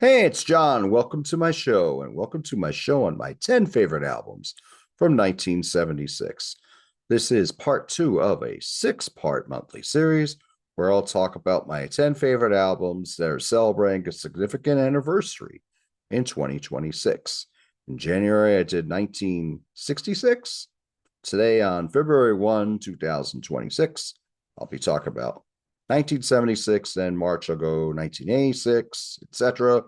Hey, it's John. Welcome to my show, and welcome to my show on my 10 favorite albums from 1976. This is part two of a six-part monthly series where I'll talk about my 10 favorite albums that are celebrating a significant anniversary in 2026. In January, I did 1966. Today, on February 1, 2026, I'll be talking about 1976, then March I'll go 1986, etc.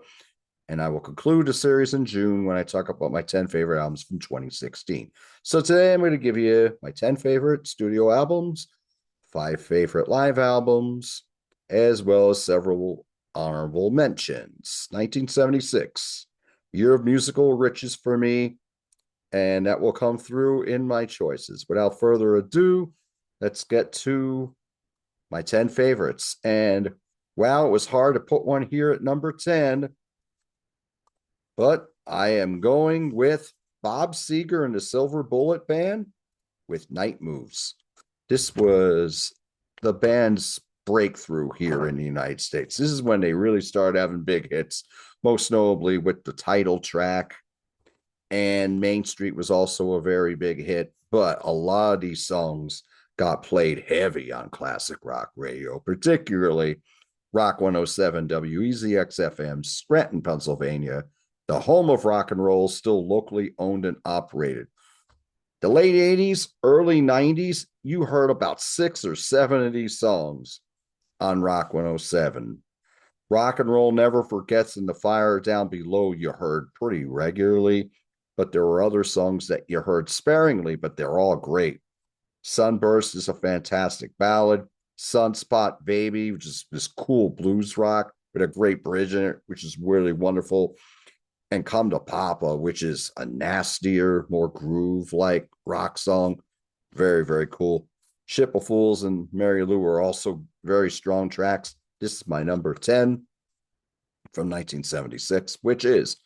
And I will conclude the series in June when I talk about my 10 favorite albums from 2016. So today I'm going to give you my 10 favorite studio albums, five favorite live albums, as well as several honorable mentions. 1976, year of musical riches for me, and that will come through in my choices. Without further ado, let's get to my 10 favorites. And wow, it was hard to put one here at number 10, but I am going with Bob Seger and the Silver Bullet Band with Night Moves. This was the band's breakthrough here in the United States. This is when they really started having big hits, most notably with the title track. And Main Street was also a very big hit, but a lot of these songs got played heavy on classic rock radio, particularly Rock 107 WEZX FM, Scranton, Pennsylvania, the home of rock and roll, still locally owned and operated. The late 80s, early 90s, you heard about six or seven of these songs on Rock 107. Rock and Roll Never Forgets and The Fire Down Below you heard pretty regularly, but there were other songs that you heard sparingly, but they're all great. Sunburst is a fantastic ballad. Sunspot Baby, which is this cool blues rock with a great bridge in it, which is really wonderful. And Come to Papa, which is a nastier, more groove like rock song. Very, very cool. Ship of Fools and Mary Lou are also very strong tracks. This is my number 10 from 1976, which is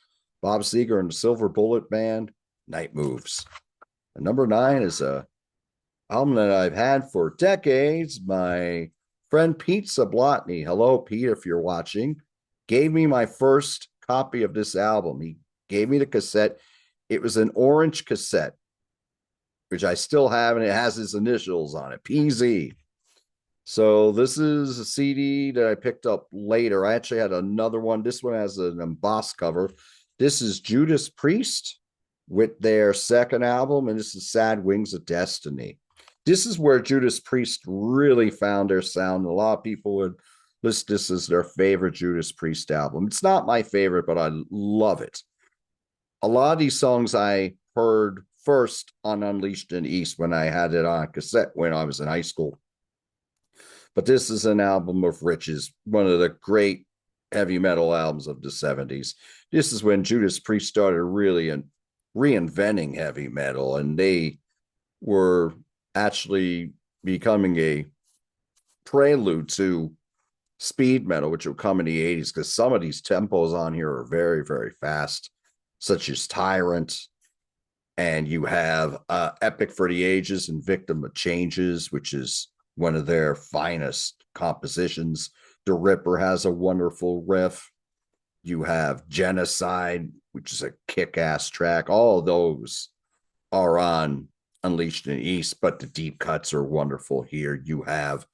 Bob Seger and the Silver Bullet Band, Night Moves. And number 9 is a album that I've had for decades. My friend Pete Zablotny, hello, Pete, if you're watching, gave me my first copy of this album. He gave me the cassette. It was an orange cassette, which I still have, and it has his initials on it, PZ. So this is a CD that I picked up later. I actually had another one. This one has an embossed cover. This is Judas Priest with their second album, and this is Sad Wings of Destiny. This is where Judas Priest really found their sound. A lot of people would list this as their favorite Judas Priest album. It's not my favorite, but I love it. A lot of these songs I heard first on Unleashed in East when I had it on cassette when I was in high school. But this is an album of riches, one of the great heavy metal albums of the 70s. This is when Judas Priest started really reinventing heavy metal, and they were actually becoming a prelude to speed metal, which will come in the 80s, because some of these tempos on here are very, very fast, such as Tyrant. And you have Epic for the Ages and Victim of Changes, which is one of their finest compositions. The Ripper has a wonderful riff. You have Genocide, which is a kick-ass track. All of those are on Unleashed in the East, but the deep cuts are wonderful here. You have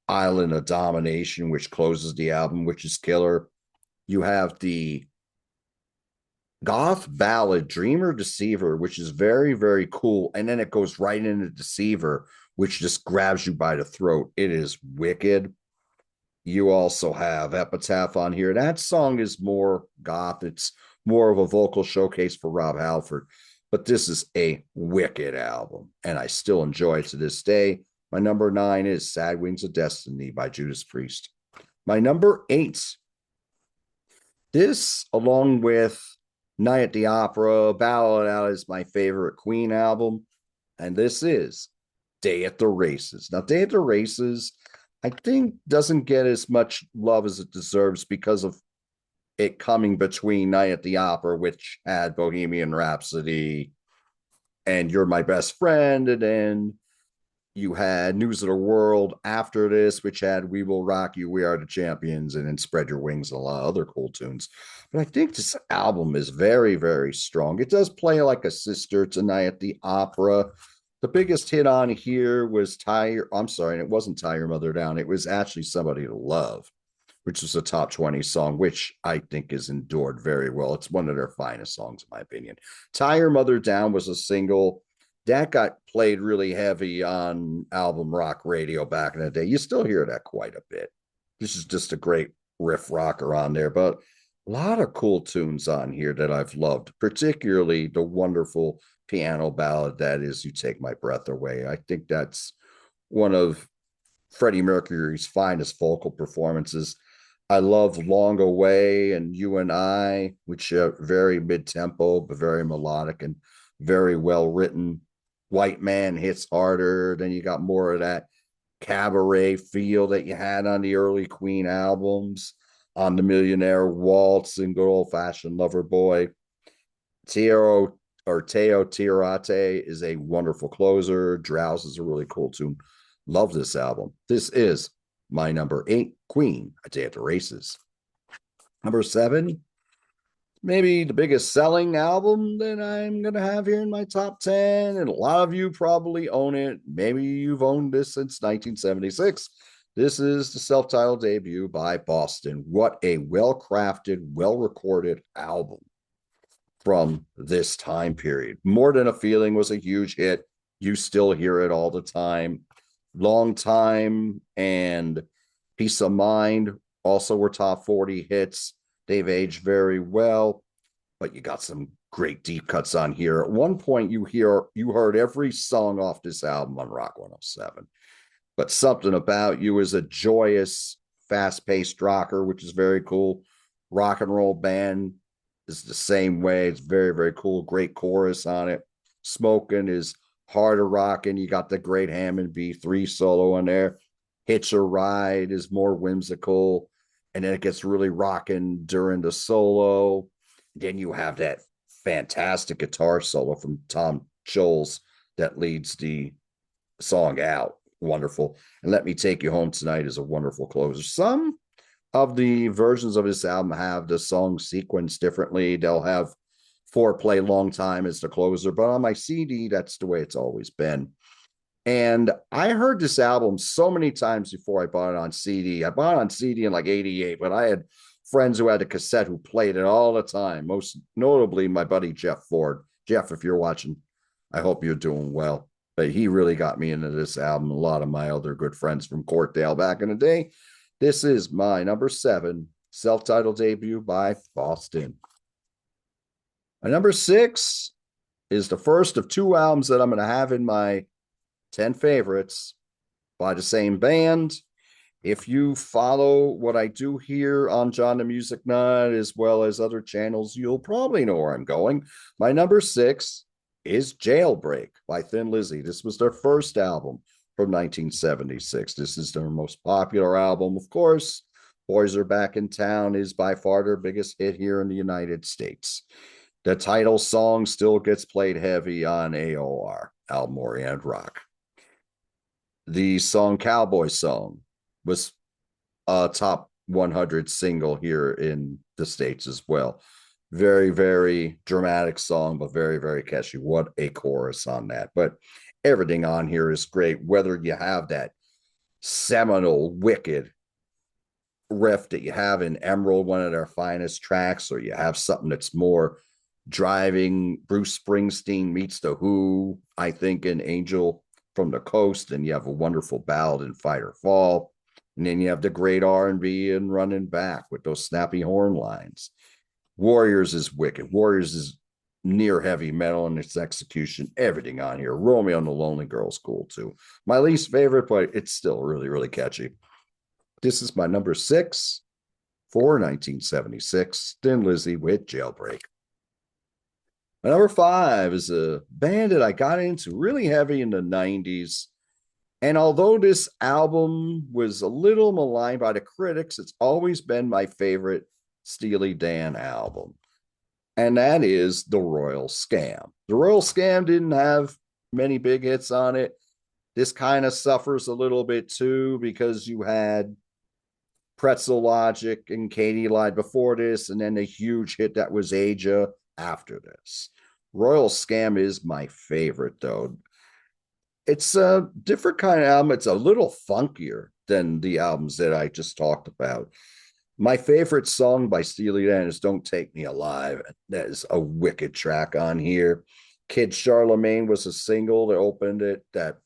Island of Domination, which closes the album, which is killer. You have the goth ballad Dreamer Deceiver, which is very, very cool. And then it goes right into Deceiver, which just grabs you by the throat. It is wicked. You also have Epitaph on here. That song is more goth. It's more of a vocal showcase for Rob Halford. But this is a wicked album, and I still enjoy it to this day. My number 9 is Sad Wings of Destiny by Judas Priest. My number 8, this, along with Night at the Opera, Ballad Out, is my favorite Queen album, and this is Day at the Races. Now, Day at the Races, I think, doesn't get as much love as it deserves because of it coming between Night at the Opera, which had Bohemian Rhapsody and You're My Best Friend, and then You had News of the World after this, which had We Will Rock You, We Are the Champions, and then Spread Your Wings, and a lot of other cool tunes. But I think this album is very, very strong. It does play like a sister to Night at the Opera. The biggest hit on here was I'm sorry, and it wasn't Tie Your Mother Down. It was actually Somebody to Love, which was a top 20 song, which I think is endured very well. It's one of their finest songs, in my opinion. Tie Your Mother Down was a single that got played really heavy on album rock radio back in the day. You still hear that quite a bit. This is just a great riff rocker on there, but a lot of cool tunes on here that I've loved, particularly the wonderful piano ballad that is You Take My Breath Away. I think that's one of Freddie Mercury's finest vocal performances. I love Long Away and You and I, which are very mid-tempo, but very melodic and very well written. White Man hits harder. Then you got more of that cabaret feel that you had on the early Queen albums, on the Millionaire Waltz and Good Old Fashioned Lover Boy. Teo Tirate is a wonderful closer. Drowse is a really cool tune. Love this album. This is my number 8, Queen, A Day at the Races. Number 7, maybe the biggest selling album that I'm going to have here in my top 10. And a lot of you probably own it. Maybe you've owned this since 1976. This is the self-titled debut by Boston. What a well-crafted, well-recorded album from this time period. More Than a Feeling was a huge hit. You still hear it all the time. Long Time and Peace of Mind also were top 40 hits. They've aged very well, but you got some great deep cuts on here. At one point, you heard every song off this album on Rock 107. But Something About You is a joyous, fast-paced rocker, which is very cool. Rock and Roll Band is the same way. It's very, very cool. Great chorus on it. Smoking is harder rocking. You got the great Hammond B3 solo in there. Hitch a Ride is more whimsical. And then it gets really rocking during the solo. Then you have that fantastic guitar solo from Tom Scholz that leads the song out. Wonderful. And Let Me Take You Home Tonight is a wonderful closer. Some of the versions of this album have the song sequenced differently. They'll have Foreplay Long Time as the closer, but on my CD, that's the way it's always been. And I heard this album so many times before I bought it on CD. I bought it on CD in like 88, but I had friends who had a cassette who played it all the time, most notably my buddy Jeff Ford. Jeff, if you're watching, I hope you're doing well. But he really got me into this album. A lot of my other good friends from Courtdale back in the day. This is my number 7 self-titled debut by Boston. My number 6 is the first of 2 albums that I'm going to have in my 10 favorites by the same band. If you follow what I do here on John the Music Nut, as well as other channels, you'll probably know where I'm going. My number 6 is Jailbreak by Thin Lizzy. This was their first album from 1976. This is their most popular album, of course. Boys Are Back in Town is by far their biggest hit here in the United States. The title song still gets played heavy on AOR, Album Oriented Rock. The song Cowboy Song was a top 100 single here in the States as well. Very, very dramatic song, but very, very catchy. What a chorus on that. But everything on here is great, whether you have that seminal, wicked riff that you have in Emerald, one of their finest tracks, or you have something that's more driving. Bruce Springsteen meets The Who, I think, in Angel from the Coast, and you have a wonderful ballad in Fight or Fall. And then you have the great R&B and Running Back with those snappy horn lines. Warriors is wicked. Warriors is near heavy metal in its execution. Everything on here. Romeo and the Lonely Girl's cool too. My least favorite, but it's still really, really catchy. This is my number 6 for 1976. Thin Lizzy with Jailbreak. My number 5 is a band that I got into really heavy in the 90s. And although this album was a little maligned by the critics, it's always been my favorite Steely Dan album. And that is The Royal Scam. The Royal Scam didn't have many big hits on it, This kind of suffers a little bit too because you had Pretzel Logic and Katie Lied before this, and then a huge hit that was Aja after this. Royal Scam is my favorite, though. It's a different kind of album. It's a little funkier than the albums that I just talked about. My favorite song by Steely Dan is Don't Take Me Alive. That is a wicked track on here. Kid Charlemagne was a single that opened it. That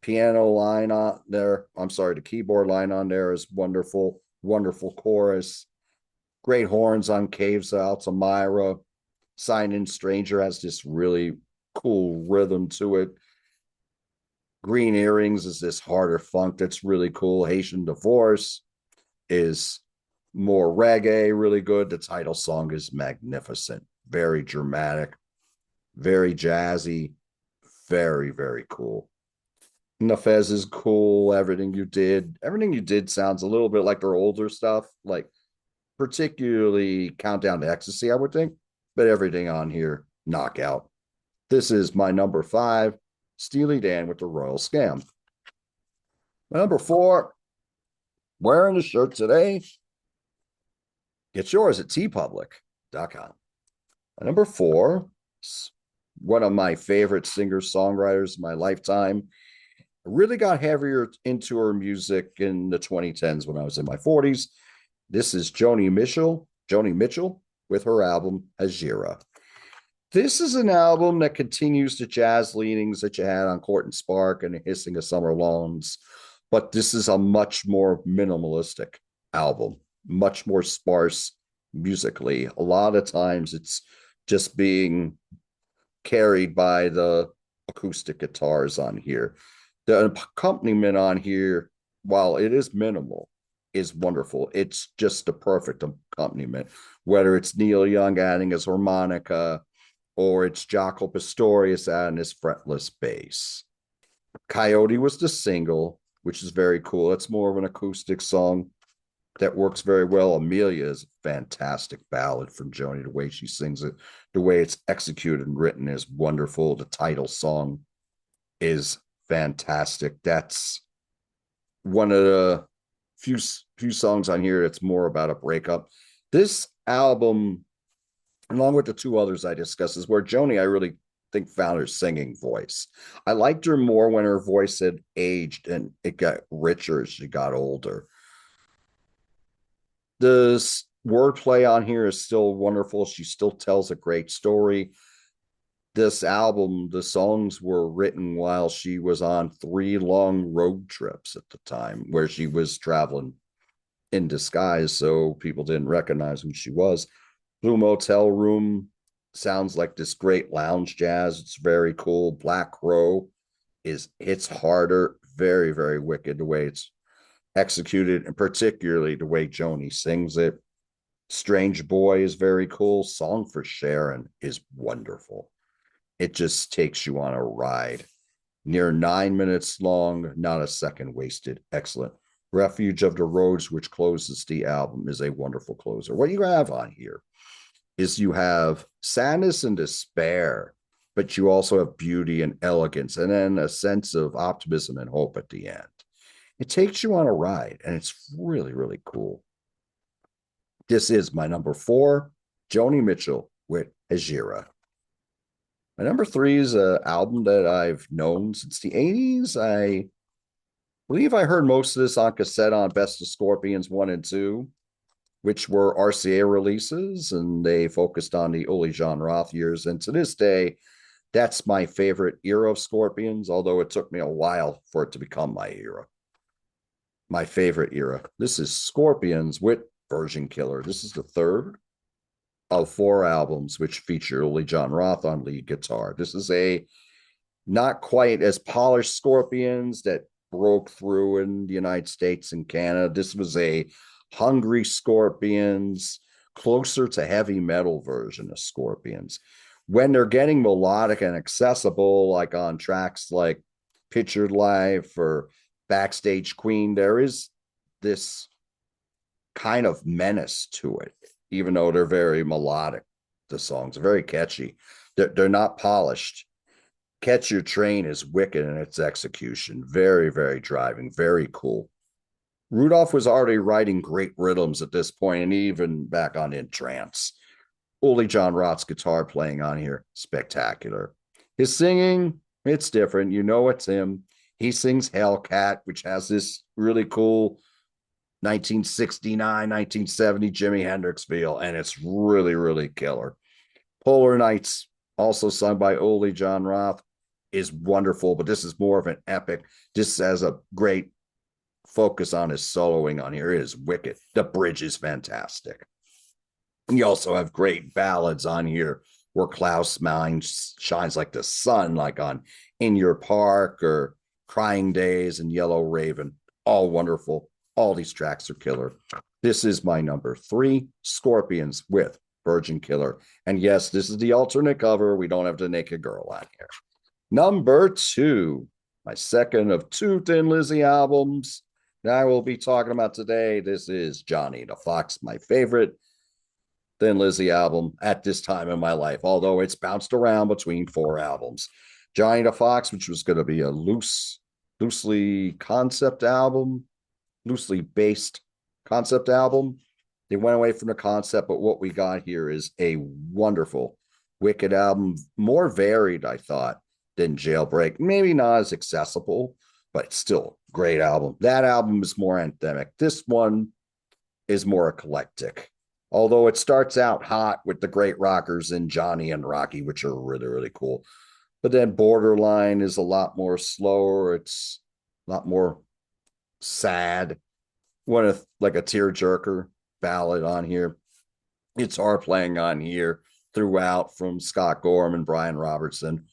piano line on there, I'm sorry, the keyboard line on there is wonderful, wonderful chorus. Great horns on Caves of Altamira. Sign In Stranger has this really cool rhythm to it. Green Earrings is this harder funk that's really cool. Haitian Divorce is more reggae, really good. The title song is magnificent, very dramatic, very jazzy, very, very cool. Nafez is cool. Everything you did sounds a little bit like their older stuff, like particularly Countdown to Ecstasy, I would think, but everything on here, knockout. This is my number 5, Steely Dan with the Royal Scam. My number 4, wearing the shirt today. Get yours at tpublic.com. My number 4, one of my favorite singer-songwriters of my lifetime. I really got heavier into her music in the 2010s when I was in my 40s. This is Joni Mitchell with her album Hajira. This is an album that continues the jazz leanings that you had on Court and Spark and Hissing of Summer Lawns, but this is a much more minimalistic album, much more sparse musically. A lot of times it's just being carried by the acoustic guitars on here. The accompaniment on here, while it is minimal, is wonderful. It's just the perfect accompaniment, whether it's Neil Young adding his harmonica or it's Jaco Pastorius adding his fretless bass. Coyote was the single, which is very cool. It's more of an acoustic song that works very well. Amelia is a fantastic ballad from Joni. The way she sings it, the way it's executed and written is wonderful. The title song is fantastic. That's one of the few songs on here that's more about a breakup. This album, along with the two others I discussed, is where Joni, I really think, found her singing voice. I liked her more when her voice had aged and it got richer as she got older. The wordplay on here is still wonderful. She still tells a great story. This album, the songs were written while she was on 3 long road trips at the time where she was traveling in disguise, so people didn't recognize who she was. Blue Motel Room sounds like this great lounge jazz. It's very cool. Black Crow it's harder, very, very wicked the way it's executed, and particularly the way Joni sings it. Strange Boy is very cool. Song for Sharon is wonderful. It just takes you on a ride. Near 9 minutes long, not a second wasted. Excellent. Refuge of the Roads, which closes the album, is a wonderful closer. What you have on here is you have sadness and despair, but you also have beauty and elegance, and then a sense of optimism and hope at the end. It takes you on a ride, and it's really, really cool. This is my number 4, Joni Mitchell with Hajira. My number 3 is an album that I've known since the 80s. I believe I heard most of this on cassette on Best of Scorpions 1 and 2, which were RCA releases, and they focused on the Uli Jon Roth years. And to this day, that's my favorite era of Scorpions, although it took me a while for it to become my era. My favorite era. This is Scorpions with Virgin Killer. This is the 3rd of 4 albums which feature Uli Jon Roth on lead guitar. This is a not quite as polished Scorpions that broke through in the United States and Canada. This was a hungry Scorpions, closer to heavy metal version of Scorpions. When they're getting melodic and accessible, like on tracks like Pictured Life or Backstage Queen, there is this kind of menace to it, even though they're very melodic. The songs are very catchy. They're not polished. Catch Your Train is wicked in its execution. Very, very driving, very cool. Rudolph was already writing great rhythms at this point, and even back on In Trance. Uli John Roth's guitar playing on here, spectacular. His singing, it's different. You know it's him. He sings Hellcat, which has this really cool 1969, 1970 Jimi Hendrix feel, and it's really, really killer. Polar Nights, also sung by Uli John Roth, is wonderful, but this is more of an epic. Just has a great focus on his soloing on here. It is wicked. The bridge is fantastic. And you also have great ballads on here where Klaus mind shines like the sun, like on In Your Park or Crying Days and Yellow Raven. All wonderful. All these tracks are killer. This is my number 3, Scorpions with Virgin Killer. And yes, this is the alternate cover. We don't have the naked girl on here. Number 2, my second of 2 Thin Lizzy albums that I will be talking about today. This is Johnny the Fox, my favorite Thin Lizzy album at this time in my life, although it's bounced around between 4 albums. Johnny the Fox, which was going to be a loosely concept album, loosely based concept album. They went away from the concept, but what we got here is a wonderful, wicked album, more varied, I thought, than Jailbreak. Maybe not as accessible, but still great album. That album is more anthemic. This one is more eclectic. Although it starts out hot with the great rockers in Johnny and Rocky, which are really, really cool. But then Borderline is a lot more slower. It's a lot more sad. One of like a tearjerker ballad on here. Guitar playing on here throughout from Scott Gorham and Brian Robertson.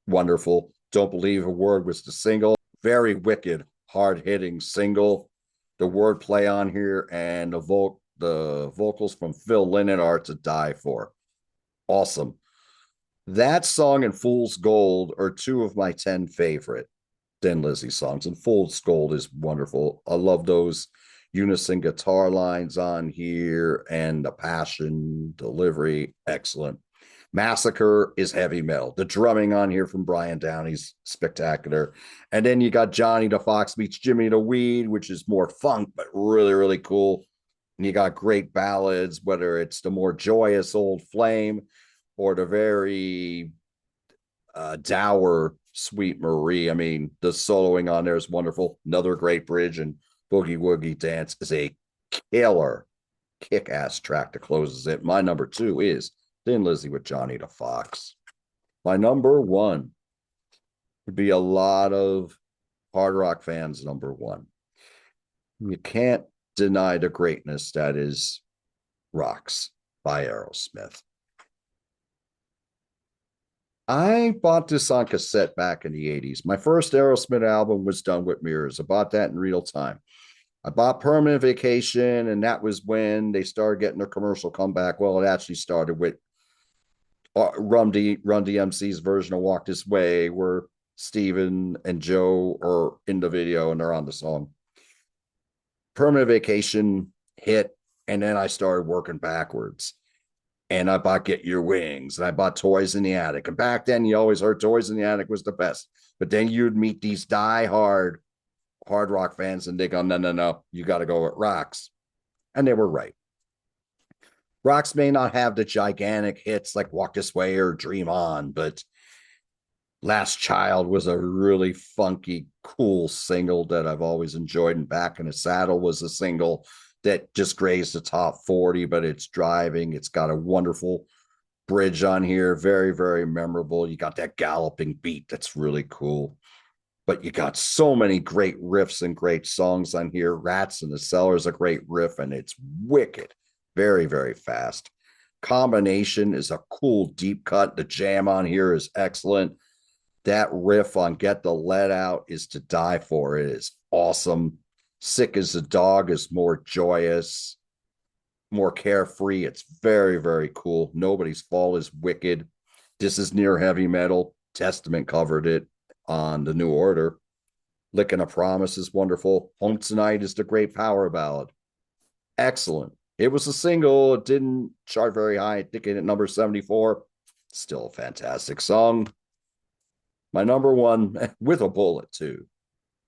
Wonderful. Don't Believe a Word was the single. Very wicked, hard-hitting single. The wordplay on here and the vocals from Phil Lynott are to die for. Awesome. That song and Fool's Gold are 2 of my 10 favorite Thin Lizzy songs, and Fool's Gold is wonderful. I love those unison guitar lines on here and the passion delivery, excellent. Massacre is heavy metal. The drumming on here from Brian Downey's spectacular. And then you got Johnny the Fox meets Jimmy the Weed, which is more funk, but really, really cool. And you got great ballads, whether it's the more joyous Old Flame or the very dour Sweet Marie. I mean, the soloing on there is wonderful. Another great bridge, and Boogie Woogie Dance is a killer, kick-ass track that closes it. My number 2 is Thin Lizzy with Johnny the Fox. My number 1 would be a lot of hard rock fans' number 1. You can't deny the greatness that is Rocks by Aerosmith. I bought this on cassette back in the 80s. My first Aerosmith album was Done with Mirrors. I bought that in real time. I bought Permanent Vacation, and that was when they started getting their commercial comeback. Well, it actually started with Run DMC's version of Walk This Way, where Steven and Joe are in the video and they're on the song. Permanent Vacation hit, and then I started working backwards. And I bought Get Your Wings, and I bought Toys in the Attic. And back then, you always heard Toys in the Attic was the best. But then you'd meet these die-hard hard rock fans, and they go, no, you got to go with Rocks. And they were right. Rocks may not have the gigantic hits like Walk This Way or Dream On, but Last Child was a really funky, cool single that I've always enjoyed. And Back in the Saddle was a single that just grazed the top 40, but it's driving. It's got a wonderful bridge on here. Very, very memorable. You got that galloping beat that's really cool. But you got so many great riffs and great songs on here. Rats in the Cellar is a great riff, and it's wicked. Very, very fast. Combination is a cool deep cut. The jam on here is excellent. That riff on Get the Lead Out is to die for. It is awesome. Sick as a Dog is more joyous, more carefree. It's very, very cool. Nobody's Fall is wicked. This is near heavy metal. Testament covered it on The New Order. Licking a Promise is wonderful. Home Tonight is the great power ballad. Excellent. It was a single. It didn't chart very high. I think at number 74. Still a fantastic song. my number one with a bullet too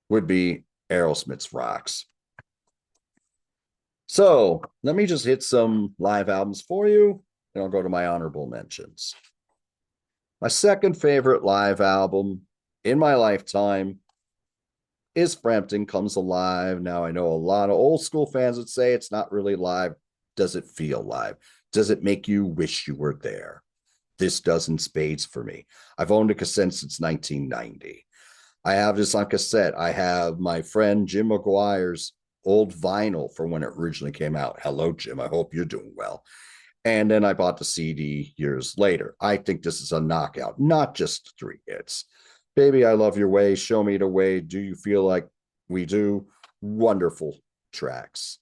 would be Aerosmith's Rocks. So let me just hit some live albums for you, and I'll go to my honorable mentions. My second favorite live album in my lifetime is Frampton Comes Alive. Now, I know a lot of old school fans would say it's not really live. Does it feel live? Does it make you wish you were there? This does in spades for me. I've owned a cassette since 1990. I have this on cassette. I have my friend Jim McGuire's old vinyl from when it originally came out. Hello, Jim. I hope you're doing well. And then I bought the CD years later. I think this is a knockout, not just three hits. Baby, I Love Your Way, Show Me the Way, Do You Feel Like We Do? Wonderful tracks.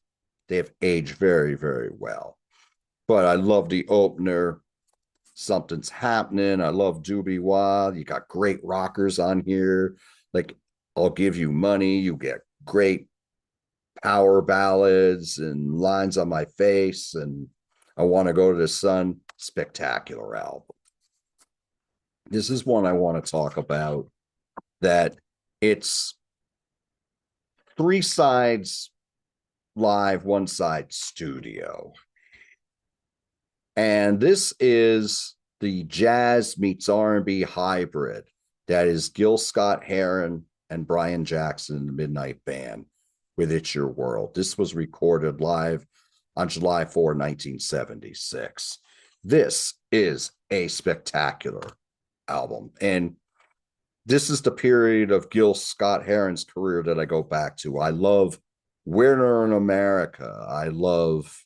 They have aged very, very well. But I love the opener. Something's Happening. I love Doobie Wild. You got great rockers on here. Like, I'll Give You Money. You get great power ballads and Lines on My Face and I Want to Go to the Sun. Spectacular album. This is one I want to talk about that it's three sides live, one side studio. And this is the jazz meets R&B hybrid that is Gil Scott-Heron and Brian Jackson in the Midnight Band with It's Your World. This was recorded live on July 4, 1976. This is a spectacular album. And this is the period of Gil Scott-Heron's career that I go back to. I love Winter in America. I love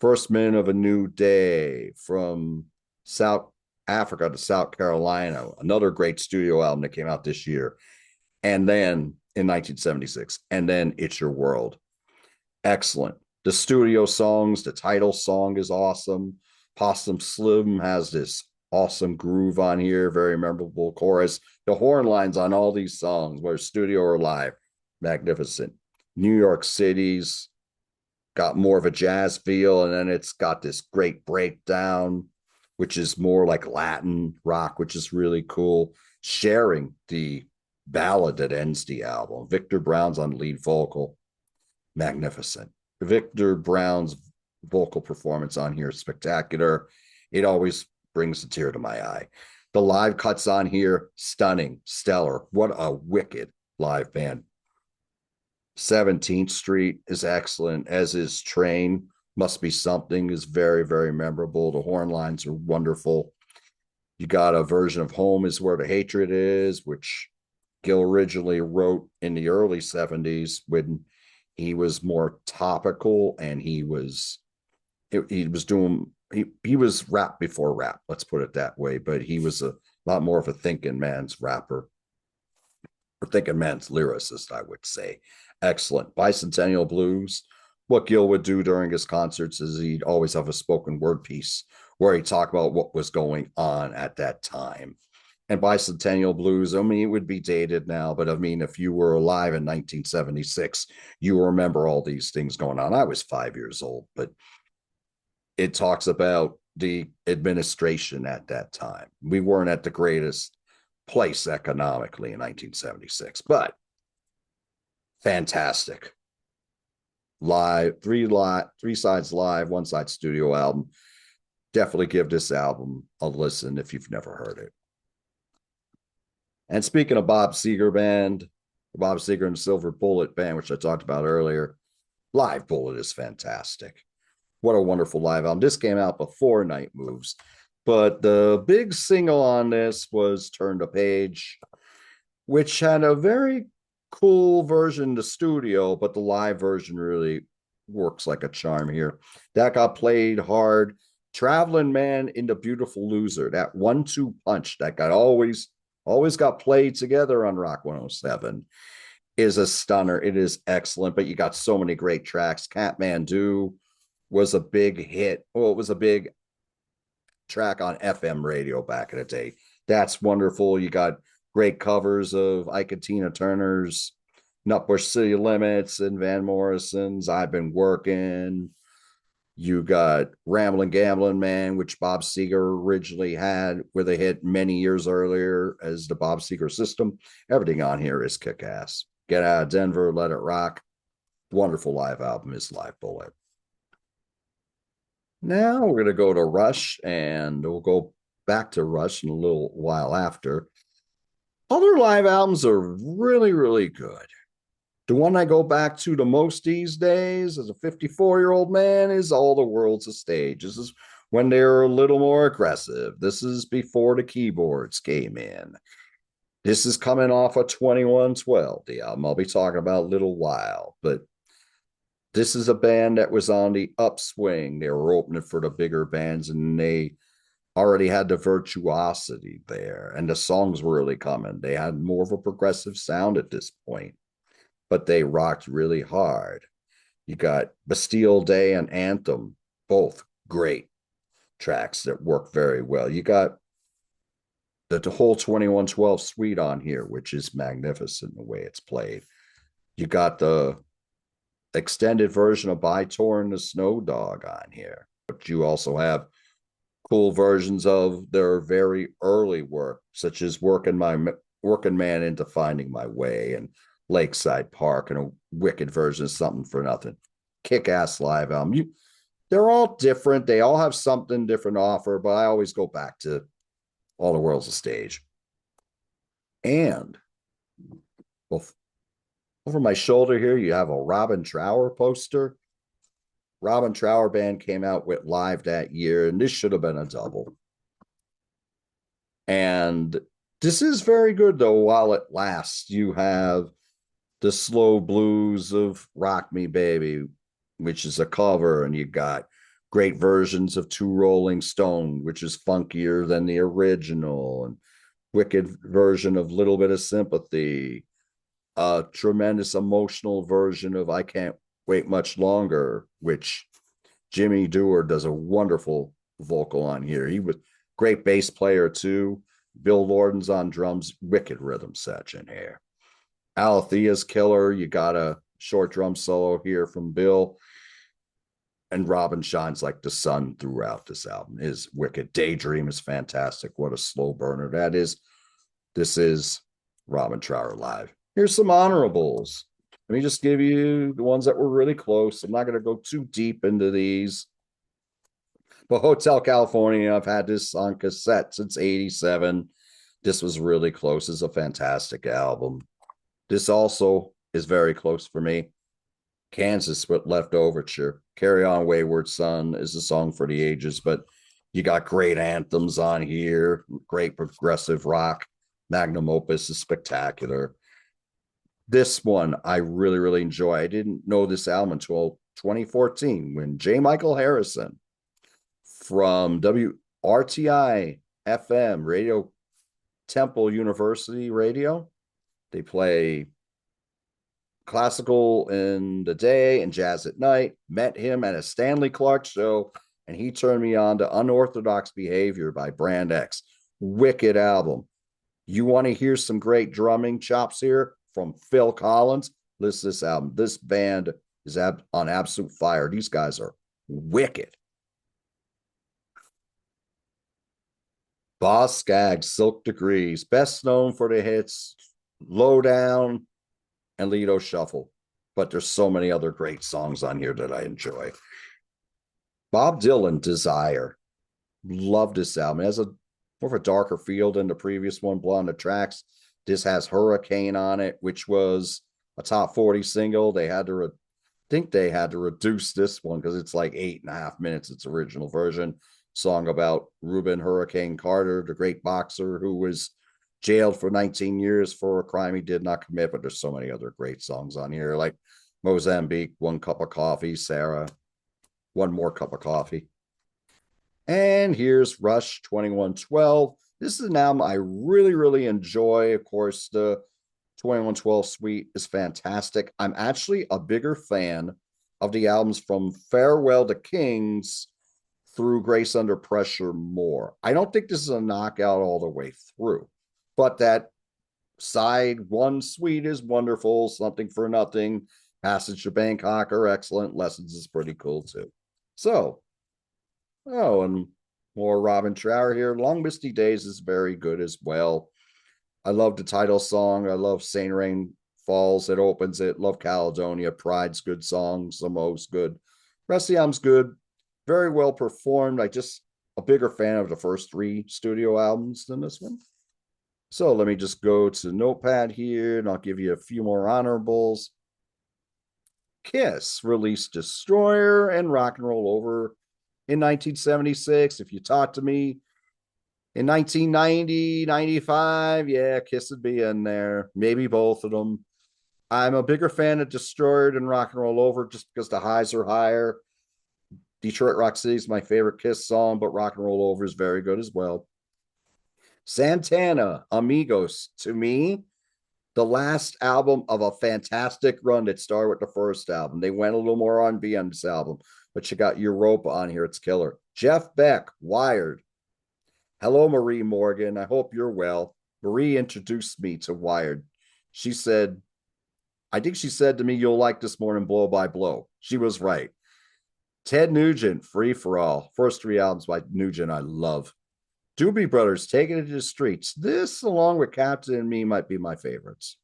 First Minute of a New Day, from South Africa to South Carolina, another great studio album that came out this year. And then in 1976, and then It's Your World. Excellent. The studio songs, the title song is awesome. Possum Slim has this awesome groove on here, very memorable chorus. The horn lines on all these songs, whether studio or live, magnificent. New York City's got more of a jazz feel, and then it's got this great breakdown, which is more like Latin rock, which is really cool. Sharing the ballad that ends the album. Victor Brown's on lead vocal. Magnificent. Victor Brown's vocal performance on here is spectacular. It always brings a tear to my eye. The live cuts on here, stunning, stellar. What a wicked live band. 17th Street is excellent, as is Train. Must Be Something is very, very memorable. The horn lines are wonderful. You got a version of Home Is Where the Hatred Is, which Gil originally wrote in the early 70s when he was more topical and he was doing he was rap before rap, let's put it that way, but he was a lot more of a thinking man's rapper, or thinking man's lyricist, I would say. Excellent. Bicentennial Blues. What Gil would do during his concerts is he'd always have a spoken word piece where he'd talk about what was going on at that time. And Bicentennial Blues, I mean, it would be dated now, but I mean, if you were alive in 1976, you remember all these things going on. I was 5 years old, but it talks about the administration at that time. We weren't at the greatest place economically in 1976, but fantastic. Live, three sides live, one side studio album. Definitely give this album a listen if you've never heard it. And speaking of Bob Seger Band, Bob Seger and Silver Bullet Band, which I talked about earlier, Live Bullet is fantastic. What a wonderful live album. This came out before Night Moves, but the big single on this was Turn the Page, which had a very cool version in the studio, but the live version really works like a charm here. That got played hard. Traveling Man into Beautiful Loser, that 1-2 punch that got always got played together on Rock 107, is a stunner. It is excellent, but you got so many great tracks. Kathmandu was a big hit. Well, it was a big track on FM radio back in the day. That's wonderful. You got great covers of Ike and Tina Turner's Nutbush City Limits and Van Morrison's I've Been Working. You got Ramblin' Gamblin' Man, which Bob Seger originally had with a hit many years earlier as the Bob Seger System. Everything on here is kick ass. Get Out of Denver, Let It Rock. Wonderful live album is Live Bullet. Now we're going to go to Rush, and we'll go back to Rush in a little while after. Other live albums are really, really good. The one I go back to the most these days as a 54-year-old man is All the World's a Stage. This is when they were a little more aggressive. This is before the keyboards came in. This is coming off of 2112, the album I'll be talking about a little while. But this is a band that was on the upswing. They were opening for the bigger bands, and they already had the virtuosity there, and the songs were really coming. They had more of a progressive sound at this point, but they rocked really hard. You got Bastille Day and Anthem, both great tracks that work very well. You got the whole 2112 suite on here, which is magnificent the way it's played. You got the extended version of By Torn the Snow Dog on here, but you also have cool versions of their very early work, such as Working Man into Finding My Way and Lakeside Park, and a wicked version of Something for Nothing. Kick-ass live album. They're all different. They all have something different to offer, but I always go back to All the World's a Stage. And over my shoulder here, you have a Robin Trower poster. Robin Trower Band came out with Live that year, and this should have been a double. And this is very good, though, while it lasts. You have the slow blues of Rock Me Baby, which is a cover, and you got great versions of Two Rolling Stone, which is funkier than the original, and wicked version of Little Bit of Sympathy, a tremendous emotional version of I Can't Wait Much Longer, which Jimmy Dewar does a wonderful vocal on here. He was great bass player too. Bill Lorden's on drums, wicked rhythm section here. Alethea's killer. You got a short drum solo here from Bill. And Robin shines like the sun throughout this album. Is wicked. Daydream is fantastic. What a slow burner that is. This is Robin Trower live. Here's some honorables. Let me just give you the ones that were really close. I'm not going to go too deep into these. But Hotel California, I've had this on cassette since 87. This was really close. It's a fantastic album. This also is very close for me. Kansas with Left Overture. Carry On Wayward Son is a song for the ages, but you got great anthems on here, great progressive rock. Magnum Opus is spectacular. This one I really, really enjoy. I didn't know this album until 2014 when J. Michael Harrison from WRTI FM, Radio Temple University Radio, they play classical in the day and jazz at night. Met him at a Stanley Clarke show, and he turned me on to Unorthodox Behavior by Brand X. Wicked album. You want to hear some great drumming chops here from Phil Collins? Listen to this album. This band is on absolute fire. These guys are wicked. Boz Scaggs, Silk Degrees, best known for the hits Lowdown and Lido Shuffle, but there's so many other great songs on here that I enjoy. Bob Dylan, Desire. Love this album. It has a more of a darker feel than the previous one, Blonde the Tracks. This has Hurricane on it, which was a top 40 single. They had to think they had to reduce this one because it's like 8.5 minutes, its original version. Song about Reuben Hurricane Carter, the great boxer who was jailed for 19 years for a crime he did not commit. But there's so many other great songs on here, like Mozambique, One Cup of Coffee, Sarah, One More Cup of Coffee. And here's Rush 2112. This is an album I really, really enjoy. Of course, the 2112 suite is fantastic. I'm actually a bigger fan of the albums from Farewell to Kings through Grace Under Pressure more. I don't think this is a knockout all the way through, but that side one suite is wonderful. Something for Nothing, Passage to Bangkok are excellent. Lessons is pretty cool too. So, oh, and more Robin Trower here. Long Misty Days is very good as well. I love the title song. I love Saint Rain Falls. It opens it. Love Caledonia. Pride's good song. Samoa's good. Rest of the album's good. Very well performed. I just a bigger fan of the first three studio albums than this one. So let me just go to Notepad here and I'll give you a few more honorables. Kiss released Destroyer and Rock and Roll Over in 1976. If you talk to me in 1990, 95, yeah, Kiss would be in there. Maybe both of them. I'm a bigger fan of Destroyer than Rock and Roll Over just because the highs are higher. Detroit Rock City is my favorite Kiss song, but Rock and Roll Over is very good as well. Santana, Amigos, to me, the last album of a fantastic run that started with the first album. They went a little more R&B on this album, but you got Europa on here. It's killer. Jeff Beck, Wired. Hello, Marie Morgan. I hope you're well. Marie introduced me to Wired. She said, I think she said to me, you'll like this more than Blow by Blow. She was right. Ted Nugent, Free for All. First three albums by Nugent, I love. Doobie Brothers, Taking It to the Streets. This, along with Captain and Me, might be my favorites.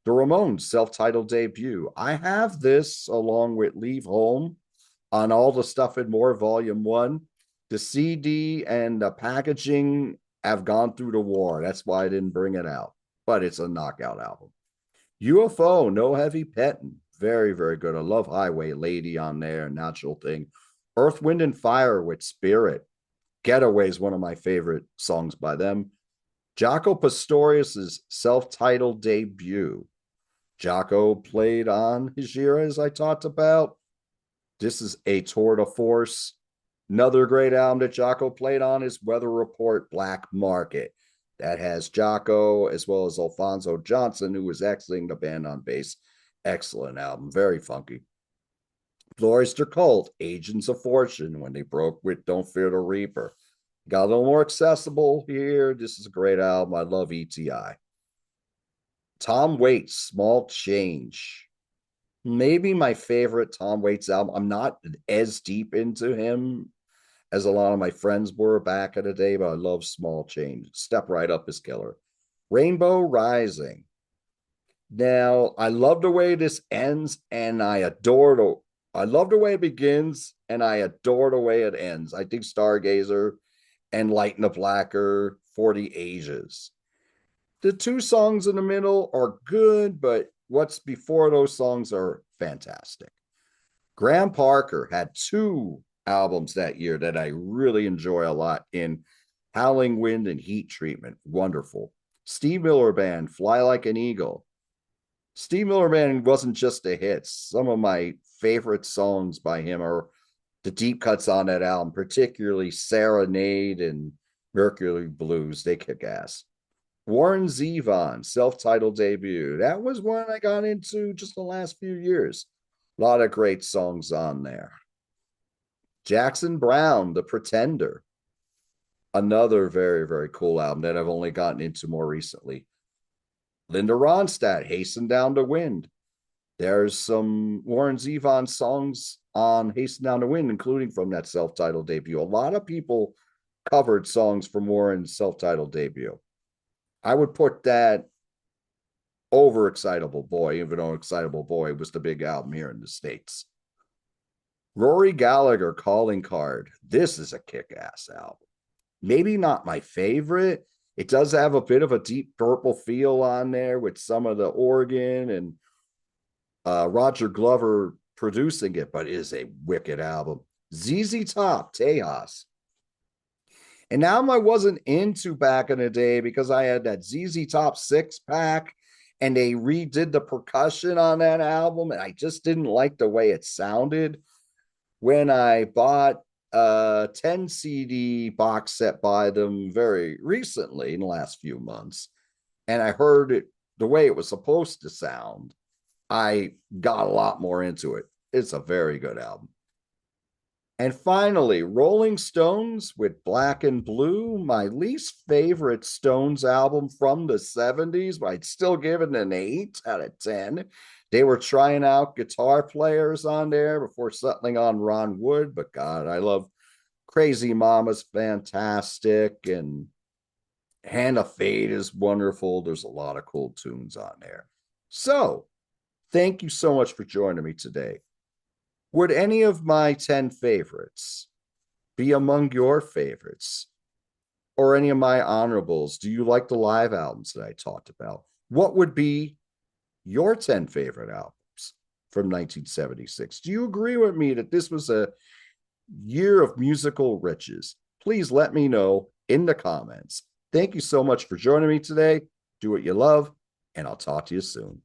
The Ramones, self-titled debut. I have this along with Leave Home on All the Stuff and More, Volume 1. The CD and the packaging have gone through the war. That's why I didn't bring it out. But it's a knockout album. UFO, No Heavy Petting. Very, very good. I love Highway Lady on there, Natural Thing. Earth, Wind, and Fire with Spirit. Getaway is one of my favorite songs by them. Jaco Pastorius's self-titled debut. Jaco played on Hijira, as I talked about. This is a tour de force. Another great album that Jaco played on is Weather Report Black Market. That has Jaco as well as Alfonso Johnson, who was exiting the band on bass. Excellent album, very funky. Cloister Cult, Agents of Fortune, when they broke with Don't Fear the Reaper. Got a little more accessible here. This is a great album. I love ETI. Tom Waits, Small Change. Maybe my favorite Tom Waits album. I'm not as deep into him as a lot of my friends were back in the day, but I love Small Change. Step Right Up is killer. Rainbow Rising. Now, I love the way this ends, and I love the way it begins, and I adore the way it ends. I think Stargazer and Light in the Blacker for the ages. The two songs in the middle are good, but what's before those songs are fantastic. Graham Parker had two albums that year that I really enjoy a lot in Howling Wind and Heat Treatment. Wonderful. Steve Miller Band, Fly Like an Eagle. Steve Miller Band wasn't just a hit. Some of my favorite songs by him are the deep cuts on that album, particularly Serenade and Mercury Blues. They kick ass. Warren Zevon, self-titled debut. That was one I got into just the last few years. A lot of great songs on there. Jackson Browne, The Pretender. Another very, very cool album that I've only gotten into more recently. Linda Ronstadt, Hasten Down the Wind. There's some Warren Zevon songs on Hasten Down the Wind, including from that self-titled debut. A lot of people covered songs from Warren's self-titled debut. I would put that over Excitable Boy, even though Excitable Boy was the big album here in the States. Rory Gallagher, Calling Card. This is a kick-ass album. Maybe not my favorite. It does have a bit of a Deep Purple feel on there with some of the organ and Roger Glover producing it, but it is a wicked album. ZZ Top, Tejas. An album I wasn't into back in the day because I had that ZZ Top 6-pack and they redid the percussion on that album and I just didn't like the way it sounded. When I bought a 10 CD box set by them very recently in the last few months, and I heard it the way it was supposed to sound, I got a lot more into it. It's a very good album. And finally, Rolling Stones with Black and Blue, my least favorite Stones album from the 70s, but I'd still give it an 8 out of 10. They were trying out guitar players on there before settling on Ron Wood, but God, I love Crazy Mama's fantastic, and Hand of Fate is wonderful. There's a lot of cool tunes on there. So, thank you so much for joining me today. Would any of my 10 favorites be among your favorites or any of my honorables? Do you like the live albums that I talked about? What would be your 10 favorite albums from 1976? Do you agree with me that this was a year of musical riches? Please let me know in the comments. Thank you so much for joining me today. Do what you love, and I'll talk to you soon.